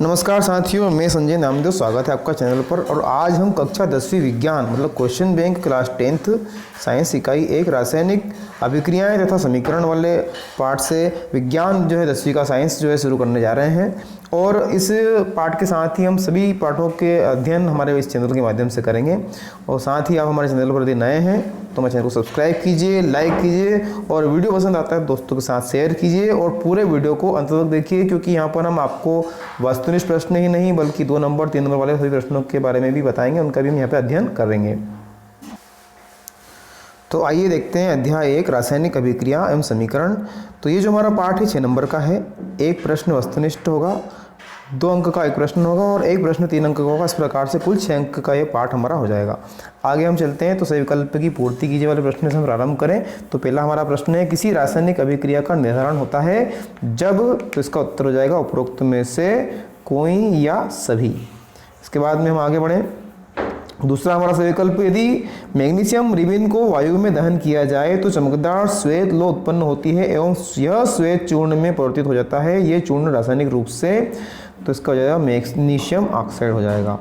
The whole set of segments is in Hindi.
नमस्कार साथियों, मैं संजय नामदेव, स्वागत है आपका चैनल पर। और आज हम कक्षा 10वीं विज्ञान मतलब question bank class 10th science इकाई 1 रासायनिक अभिक्रियाएं तथा समीकरण वाले पाठ से विज्ञान जो है 10वीं का साइंस जो है शुरू करने जा रहे हैं। और इस पाठ के साथ ही हम सभी पाठों के अध्ययन हमारे इस चैनल के माध्यम से करेंगे। और साथ ही आप हमारे चैनल पर यदि नए हैं तो हमारे चैनल को सब्सक्राइब कीजिए, लाइक कीजिए और वीडियो पसंद आता है दोस्तों के साथ शेयर कीजिए और पूरे वीडियो को अंत तक देखिए, क्योंकि यहाँ पर हम आपको वस्तुनिष्ठ प्रश्न ही नहीं बल्कि 2 नंबर 3 नंबर वाले सभी प्रश्नों के बारे में भी बताएंगे, उनका भी हम यहाँ पे अध्ययन करेंगे। तो आइए देखते हैं अध्याय 1 रासायनिक अभिक्रिया एवं समीकरण। तो ये जो हमारा पाठ है 6 नंबर का है। एक प्रश्न वस्तुनिष्ठ होगा, 2 अंक का एक प्रश्न होगा और एक प्रश्न 3 अंक का होगा। इस प्रकार से कुल 6 अंक का ये पाठ हमारा हो जाएगा। आगे हम चलते हैं। तो सही विकल्प की पूर्ति कीजिए वाले प्रश्न से हम प्रारंभ करें। तो पहला हमारा प्रश्न है, किसी रासायनिक अभिक्रिया का निर्धारण होता है जब, तो इसका उत्तर हो जाएगा उपरोक्त में से कोई या सभी। इसके बाद में हम आगे बढ़ें। दूसरा हमारा सही विकल्प, यदि मैग्नीशियम रिबिन को वायु में दहन किया जाए तो चमकदार श्वेत लौ उत्पन्न होती है एवं यह श्वेत चूर्ण में परिवर्तित हो जाता है। ये चूर्ण रासायनिक रूप से, तो इसका हो जाएगा मैग्नीशियम ऑक्साइड हो जाएगा।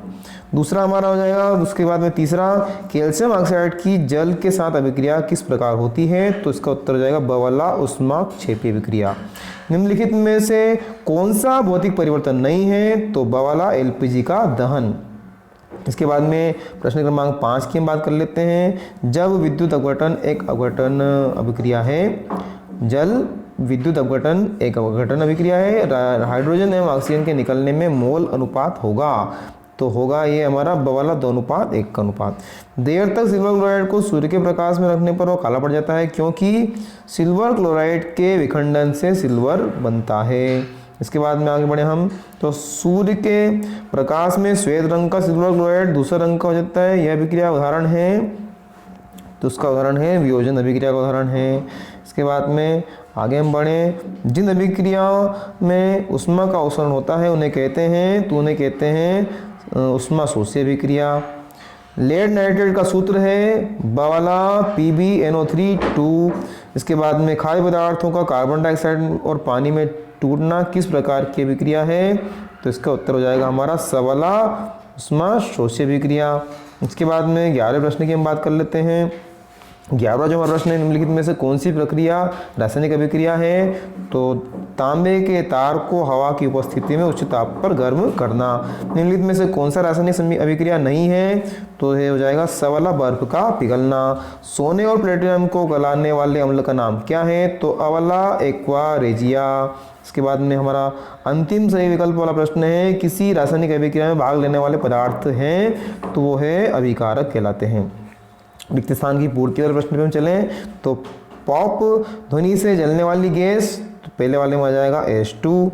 दूसरा हमारा हो जाएगा। उसके बाद में तीसरा, कैल्शियम ऑक्साइड की जल के साथ अभिक्रिया किस प्रकार होती है, तो इसका उत्तर हो जाएगा बवला ऊष्माक्षेपी अभिक्रिया। निम्नलिखित में से कौन सा भौतिक परिवर्तन नहीं है, तो बवला एलपीजी का दहन। इसके बाद में प्रश्न क्रमांक 5 की हम बात कर लेते हैं। जब विद्युत अपघटन एक अपघटन अभिक्रिया है, जल विद्युत अपघटन एक अपघटन अभिक्रिया है, हाइड्रोजन एवं ऑक्सीजन के निकलने में मोल अनुपात होगा, तो होगा ये हमारा बवला 2:1 का अनुपात। देर तक सिल्वर क्लोराइड को सूर्य के प्रकाश में रखने पर वो काला पड़ जाता है, क्योंकि सिल्वर क्लोराइड के विखंडन से सिल्वर बनता है। इसके बाद में आगे बढ़े हम। तो सूर्य के प्रकाश में श्वेत रंग का सिल्वर क्लोराइड दूसरा रंग का हो जाता है। यह अभिक्रिया उदाहरण है, तो उसका उदाहरण है वियोजन अभिक्रिया का उदाहरण है। इसके बाद में आगे हम बढ़े। जिन अभिक्रियाओं में ऊष्मा का अवशोषण होता है उन्हें कहते हैं ऊष्मा शोषी अभिक्रिया। लेड नाइट्रेट का सूत्र है बवला PbNO3 इसके बाद में खाद्य पदार्थों का कार्बन डाइऑक्साइड और पानी में टूटना किस प्रकार की अभिक्रिया है, तो इसका उत्तर हो जाएगा हमारा सबला ऊष्मा शोषी अभिक्रिया। इसके बाद में 11वें प्रश्न की हम बात कर लेते हैं। 11वां जो हमारा प्रश्न है, निम्नलिखित में से कौन सी प्रक्रिया रासायनिक अभिक्रिया है, तो तांबे के तार को हवा की उपस्थिति में उच्च ताप पर गर्म करना। निम्नलिखित में से कौन सा रासायनिक अभिक्रिया नहीं है, तो ये हो जाएगा सबला बर्फ का पिघलना। सोने और प्लेटिनम को गलाने वाले अम्ल का नाम क्या है, तो अवला एक्वा रेजिया। इसके बाद में हमारा अंतिम सही विकल्प वाला प्रश्न है, किसी रासायनिक अभिक्रिया में भाग लेने वाले पदार्थ हैं, तो वो है अभिकारक कहलाते हैं। रिक्त स्थान की पूर्ति वाले प्रश्न पे हम चलें। तो पॉप ध्वनि से जलने वाली गैस, तो पहले वाले में आ जाएगा H2।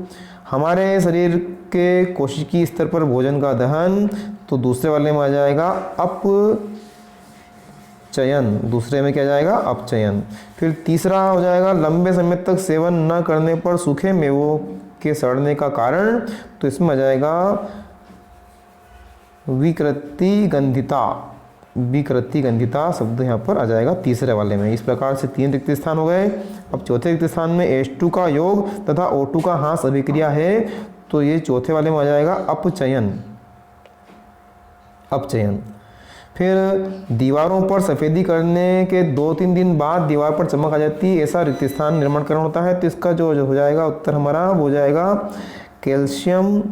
हमारे शरीर के कोशिकीय स्तर पर भोजन का दहन, तो दूसरे वाले में आ जाएगा अपचयन। दूसरे में क्या जाएगा, अपचयन। फिर तीसरा हो जाएगा लंबे समय तक सेवन न करने पर सूखे मेवों के सड़ने का कारण, तो इसमें आ जाएगा विकृति गंधिता शब्द यहाँ पर आ जाएगा तीसरे वाले में। इस प्रकार से 3 रिक्त स्थान हो गए। अब चौथे रिक्त स्थान में H2 का योग तथा O2 का ह्रास अभिक्रिया है, तो ये चौथे वाले में आ जाएगा अपचयन। फिर दीवारों पर सफ़ेदी करने के 2-3 दिन बाद दीवार पर चमक आ जाती है, ऐसा रिक्त स्थान निर्माणकरण होता है, तो इसका जो हो जाएगा उत्तर हमारा हो जाएगा कैल्शियम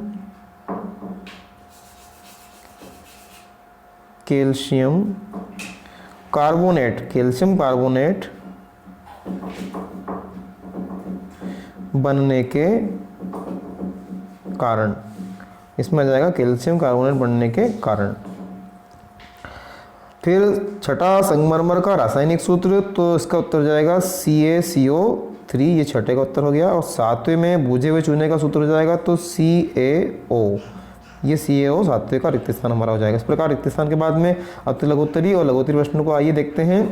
कार्बोनेट बनने के कारण। इसमें आ जाएगा कैल्शियम कार्बोनेट बनने के कारण। फिर छठा संगमरमर का रासायनिक सूत्र, तो इसका उत्तर हो जाएगा CaCO3, ये छठे का उत्तर हो गया। और 7वें में बूझे हुए चूने का सूत्र हो जाएगा तो CaO, ये CaO 7वें का रिक्त स्थान हमारा हो जाएगा। इस प्रकार रिक्त स्थान के बाद में अब लघुत्तरी और लघुत्तरी प्रश्नों को आइए देखते हैं।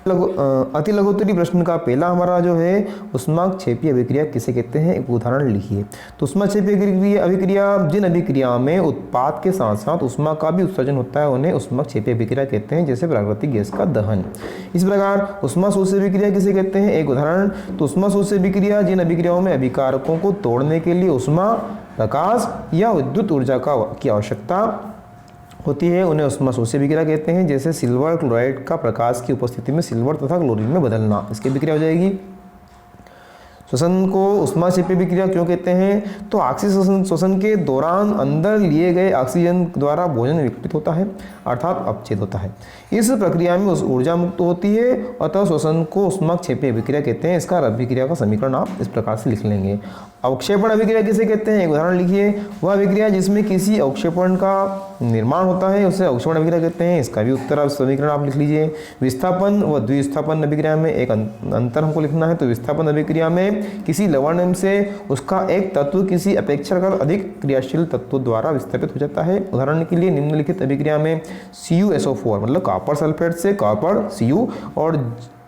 अति लघुत्तरी प्रश्न का पहला हमारा जो है ऊष्माक्षेपीय अभिक्रिया किसे कहते हैं, एक उदाहरण लिखिए। तो ऊष्माक्षेपीय अभिक्रिया जिन अभिक्रियाओं में उत्पाद के साथ साथ ऊष्मा का भी उत्सर्जन होता है उन्हें ऊष्माक्षेपीय अभिक्रिया कहते हैं, जैसे प्राकृतिक गैस का दहन। इस प्रकार ऊष्माशोषी अभिक्रिया किसे कहते हैं, एक उदाहरण। तो ऊष्माशोषी अभिक्रिया जिन अभिक्रियाओं में अभिकारकों को तोड़ने के लिए ऊष्मा, प्रकाश या विद्युत ऊर्जा की आवश्यकता होती है उन्हें ऊष्माशोषी अभिक्रिया कहते हैं, जैसे सिल्वर क्लोराइड का प्रकाश की उपस्थिति में सिल्वर तथा क्लोरीन में बदलना, इसकी अभिक्रिया हो जाएगी। श्वसन को ऊष्माक्षेपीय अभिक्रिया क्यों कहते हैं, तो ऑक्सीजन श्वसन के दौरान अंदर लिए गए ऑक्सीजन द्वारा भोजन विघटित होता है अर्थात अपचेद होता है। इस प्रक्रिया में ऊर्जा मुक्त होती है, अतः श्वसन को ऊष्माक्षेपीय अभिक्रिया कहते हैं। इसका अभिक्रिया का समीकरण आप इस प्रकार से लिख लेंगे। अवक्षेपण अभिक्रिया किसे कहते हैं, एक उदाहरण लिखिए। वह अभिक्रिया जिसमें किसी अवक्षेपण का निर्माण होता है उसे अवक्षेपण अभिक्रिया कहते हैं, इसका भी उत्तर समीकरण आप लिख लीजिए। विस्थापन व द्विस्थापन अभिक्रिया में एक अंतर हमको लिखना है। तो विस्थापन अभिक्रिया में किसी लवण से उसका एक तत्व किसी अपेक्षाकृत अधिक क्रियाशील तत्व द्वारा विस्थापित हो जाता है। उदाहरण के लिए निम्नलिखित अभिक्रिया में CuSO4 मतलब कॉपर सल्फेट से कॉपर Cu और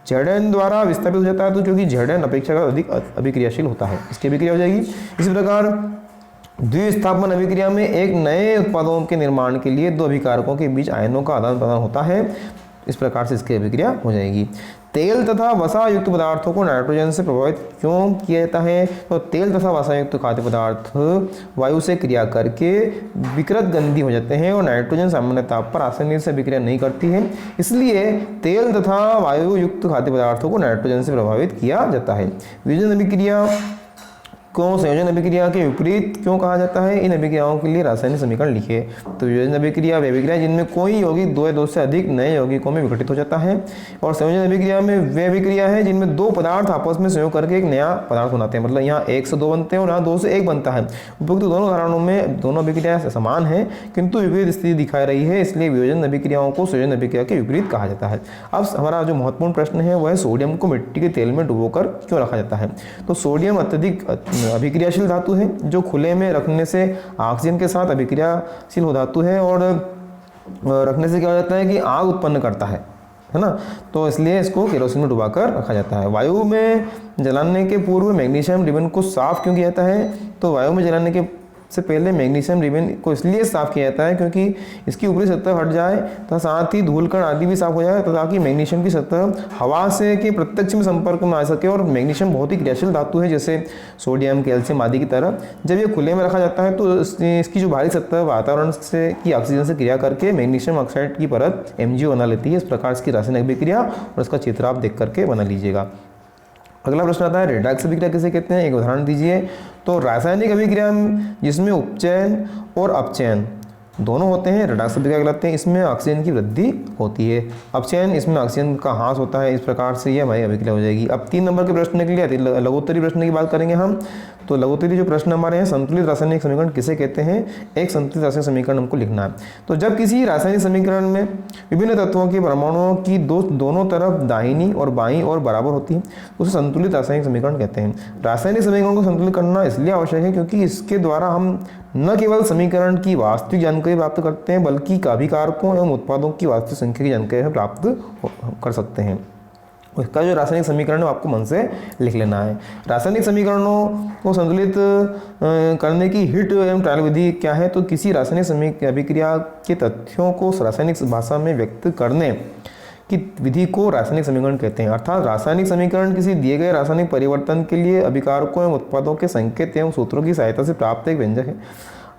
Zn द्वारा विस्थापित हो जाता है, तो क्योंकि Zn अपेक्षाकृत अधिक अभिक्रियाशील होता है, इसकी अभिक्रिया हो जाएगी। इसी प्रकार द्विस्थापन अभिक्रिया में एक नए उत्पादों के निर्माण के लिए दो अभिकारकों के बीच आयनों का आदान प्रदान होता है, इस प्रकार से इसकी अभिक्रिया हो जाएगी। तेल तथा वसा युक्त पदार्थों को नाइट्रोजन से प्रभावित क्यों किया जाता है, तो तेल तथा वसा युक्त खाद्य पदार्थ वायु से क्रिया करके विकृत गंधी हो जाते हैं और नाइट्रोजन सामान्य ताप पर आसानी से अभिक्रिया नहीं करती है, इसलिए तेल तथा वायु युक्त खाद्य पदार्थों को नाइट्रोजन से प्रभावित किया जाता है। वियोजन अभिक्रिया को संयोजन अभिक्रिया के विपरीत क्यों कहा जाता है, इन अभिक्रियाओं के लिए रासायनिक समीकरण लिखिए। तो वियोजन अभिक्रिया वे अभिक्रिया जिनमें कोई यौगिक दो या दो से अधिक नए यौगिकों में विघटित हो जाता है, और संयोजन अभिक्रिया में वे अभिक्रिया है जिनमें दो पदार्थ आपस में संयोग करके एक नया पदार्थ बनाते हैं, मतलब यहाँ 1 से 2 बनते हैं और यहाँ 2 से 1 बनता है। उपयुक्त दोनों उदाहरणों में दोनों अभिक्रिया समान है किंतु विपरीत स्थिति दिखाई रही है, इसलिए वियोजन अभिक्रियाओं को संयोजन अभिक्रिया के विपरीत कहा जाता है। अब हमारा जो महत्वपूर्ण प्रश्न है वह सोडियम को मिट्टी के तेल में डुबोकर क्यों रखा जाता है। तो सोडियम अत्यधिक अभिक्रियाशील धातु है जो खुले में रखने से ऑक्सीजन के साथ अभिक्रियाशील हो धातु है, और रखने से क्या हो जाता है कि आग उत्पन्न करता है ना, तो इसलिए इसको केरोसिन में डुबाकर रखा जाता है। वायु में जलाने के पूर्व मैग्नीशियम रिबन को साफ क्यों किया जाता है, तो वायु में जलाने के से पहले मैग्नीशियम रिबन को इसलिए साफ किया जाता है क्योंकि इसकी ऊपरी सतह हट जाए तथा साथ ही धूलकण आदि भी साफ हो जाए, ताकि मैग्नीशियम की सतह हवा से के प्रत्यक्ष में संपर्क में आ सके। और मैग्नीशियम बहुत ही क्रियाशील धातु है जैसे सोडियम, कैल्शियम आदि की तरह। जब ये खुले में रखा जाता है तो इसकी जो भारी सतह वातावरण से की ऑक्सीजन से क्रिया करके मैग्नीशियम ऑक्साइड की परत MgO बना लेती है। इस प्रकार इसकी रासायनिक अभिक्रिया और इसका चित्र आप देख करके बना लीजिएगा। अगला प्रश्न आता है रेडॉक्स अभिक्रिया किसे कहते हैं, एक उदाहरण दीजिए। तो रासायनिक अभिक्रिया जिसमें उपचयन और अपचयन दोनों होते हैं रेडॉक्स अभिक्रिया कहलाते हैं। इसमें ऑक्सीजन की वृद्धि होती है, अपचयन इसमें ऑक्सीजन का ह्रास होता है। इस प्रकार से ये हमारी अभिक्रिया हो जाएगी। अब 3 नंबर के प्रश्न के लिए लघुत्तरी प्रश्न की बात करेंगे हम। तो लघुत्तरी जो प्रश्न हमारे हैं, संतुलित रासायनिक समीकरण किसे कहते हैं, एक संतुलित रासायनिक समीकरण हमको लिखना है। तो जब किसी रासायनिक समीकरण में विभिन्न तत्वों के परमाणुओं की दोनों तरफ दाहिनी और बाईं और बराबर होती है उसे संतुलित रासायनिक समीकरण कहते हैं। रासायनिक समीकरण को संतुलित करना इसलिए आवश्यक है क्योंकि इसके द्वारा हम न केवल समीकरण की वास्तविक जानकारी प्राप्त करते हैं बल्कि अभिकारकों एवं उत्पादों की वास्तविक संख्या की जानकारी प्राप्त कर सकते हैं। इसका जो रासायनिक समीकरण है आपको मन से लिख लेना है। रासायनिक समीकरणों को संतुलित करने की हिट एवं ट्रायल विधि क्या है, तो किसी रासायनिक अभिक्रिया के तथ्यों को रासायनिक भाषा में व्यक्त करने की विधि को रासायनिक समीकरण कहते हैं। अर्थात रासायनिक समीकरण किसी दिए गए रासायनिक परिवर्तन के लिए अभिकारकों एवं उत्पादों के संकेत एवं सूत्रों की सहायता से प्राप्त एक व्यंजक है।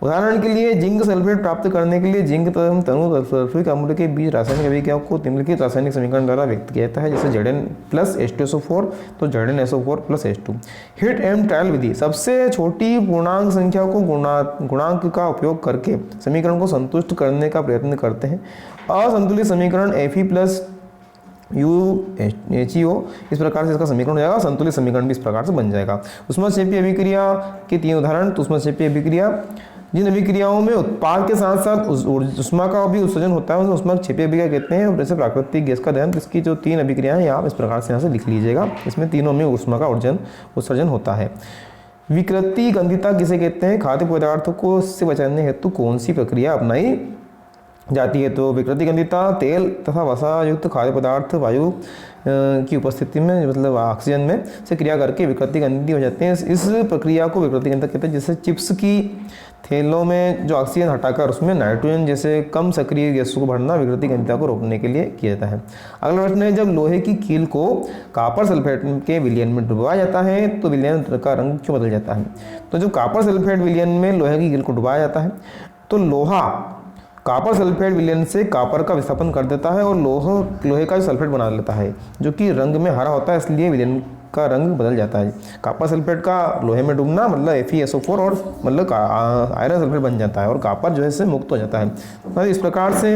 उदाहरण के लिए जिंक सल्फेट प्राप्त करने के लिए जिंक तथा तनु सल्फ्यूरिक अम्ल के बीच रासायनिक अभिक्रिया को निम्नलिखित रासायनिक समीकरण द्वारा व्यक्त किया जाता है, जैसे Zn प्लस H2SO4 तो ZnSO4 plus H2। Hit and trial विधि सबसे छोटी पूर्णांक संख्या को गुणांक का उपयोग करके समीकरण को संतुष्ट करने का प्रयत्न करते हैं। असंतुलित समीकरण Fe प्लस UHEO इस प्रकार से इसका समीकरण हो जाएगा। संतुलित समीकरण भी इस प्रकार से बन जाएगा। ऊष्माक्षेपीय अभिक्रिया के 3 उदाहरण। तो ऊष्माक्षेपीय अभिक्रिया जिन अभिक्रियाओं में उत्पाद के साथ साथ ऊष्मा का भी उत्सर्जन होता है उसे ऊष्माक्षेपीय अभिक्रिया कहते हैं। जैसे प्राकृतिक गैस का दहन, इसकी जो 3 अभिक्रियाएं हैं आप इस प्रकार से यहाँ से लिख लीजिएगा। इसमें तीनों में ऊष्मा का उत्सर्जन होता है। विकृति गंधिता किसे कहते हैं, खाद्य पदार्थों को इससे बचाने हेतु कौन सी प्रक्रिया अपनाई जाती है। तो विकृतिगंधिता तेल तथा वसा युक्त खाद्य पदार्थ वायु की उपस्थिति में, मतलब ऑक्सीजन में से क्रिया करके विकृतिगंधी हो जाते हैं। इस प्रक्रिया को विकृतिगंधक कहते हैं। जैसे चिप्स की थैलों में जो ऑक्सीजन हटाकर उसमें नाइट्रोजन जैसे कम सक्रिय गैसों को भरना विकृतिगंधिता को रोकने के लिए किया जाता है। अगला प्रश्न है, जब लोहे की कील को कॉपर सल्फेट के विलयन में डुबाया जाता है तो विलयन का रंग क्यों बदल जाता है? तो जब कॉपर सल्फेट विलयन में लोहे की कील को डुबाया जाता है तो लोहा कॉपर सल्फेट विलयन से कॉपर का विस्थापन कर देता है और लोहे का सल्फेट बना लेता है, जो कि रंग में हरा होता है, इसलिए विलयन का रंग बदल जाता है। कॉपर सल्फेट का लोहे में डूबना मतलब FeSO4 और मतलब आयरन सल्फेट बन जाता है और कॉपर जो है इससे मुक्त हो जाता है। तो इस प्रकार से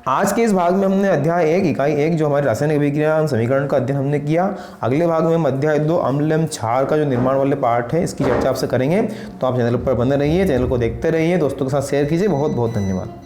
आज के इस भाग में हमने अध्याय 1 इकाई 1 जो हमारी रासायनिक अभिक्रिया समीकरण का अध्ययन हमने किया। अगले भाग में हम अध्याय 2 अम्ल एवं क्षार का जो निर्माण वाले पार्ट है इसकी चर्चा आपसे करेंगे। तो आप चैनल पर बने रहिए, चैनल को देखते रहिए, दोस्तों के साथ शेयर कीजिए। बहुत बहुत धन्यवाद।